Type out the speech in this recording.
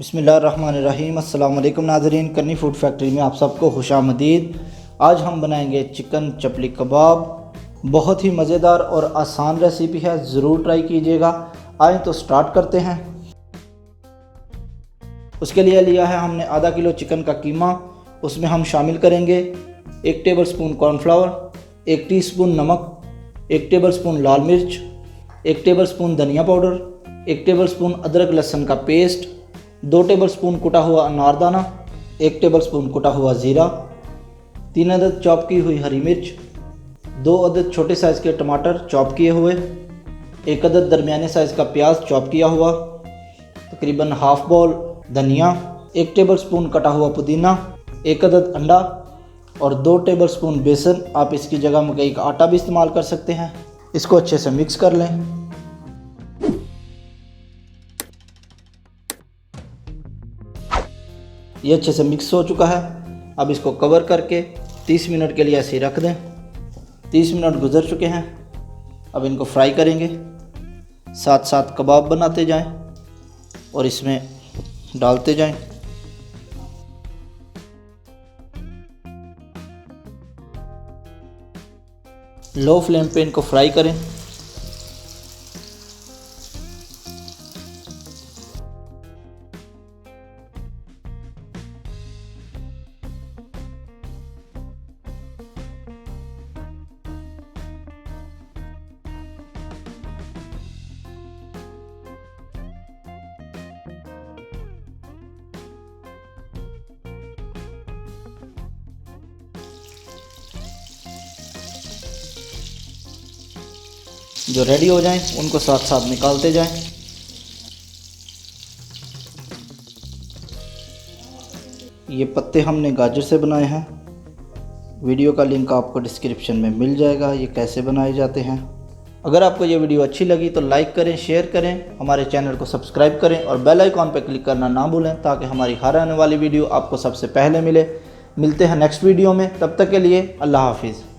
बिस्मिल्लाहिर्रहमानिर्रहीम। अस्सलाम वालेकुम नाज़रीन, करनी फ़ूड फैक्ट्री में आप सबको खुशामदीद। आज हम बनाएंगे चिकन चपली कबाब। बहुत ही मज़ेदार और आसान रेसिपी है, ज़रूर ट्राई कीजिएगा। आए तो स्टार्ट करते हैं। उसके लिए लिया है हमने आधा किलो चिकन का कीमा। उसमें हम शामिल करेंगे 1 टेबलस्पून कॉर्नफ्लावर, 1 टीस्पून नमक, 1 टेबलस्पून लाल मिर्च, 1 टेबलस्पून धनिया पाउडर, 1 टेबलस्पून अदरक लहसुन का पेस्ट, 2 टेबलस्पून कुटा हुआ अनारदाना, 1 टेबलस्पून कुटा हुआ ज़ीरा, 3 अदद चॉप की हुई हरी मिर्च, 2 अदद छोटे साइज़ के टमाटर चॉप किए हुए, 1 अदद दरमियाने साइज़ का प्याज चॉप किया हुआ, तकरीबन हाफ़ बाउल धनिया, 1 टेबलस्पून कटा हुआ पुदीना, 1 अदद अंडा और 2 टेबलस्पून बेसन। आप इसकी जगह मकई का आटा भी इस्तेमाल कर सकते हैं। इसको अच्छे से मिक्स कर लें। ये अच्छे से मिक्स हो चुका है। अब इसको कवर करके 30 मिनट के लिए ऐसे ही रख दें। 30 मिनट गुजर चुके हैं। अब इनको फ्राई करेंगे। साथ साथ कबाब बनाते जाएं और इसमें डालते जाएं। लो फ्लेम पे इनको फ्राई करें। जो रेडी हो जाएं उनको साथ साथ निकालते जाएं। ये पत्ते हमने गाजर से बनाए हैं। वीडियो का लिंक आपको डिस्क्रिप्शन में मिल जाएगा, ये कैसे बनाए जाते हैं। अगर आपको ये वीडियो अच्छी लगी तो लाइक करें, शेयर करें, हमारे चैनल को सब्सक्राइब करें और बेल आइकॉन पर क्लिक करना ना भूलें ताकि हमारी हर आने वाली वीडियो आपको सबसे पहले मिले। मिलते हैं नेक्स्ट वीडियो में, तब तक के लिए अल्लाह हाफिज़।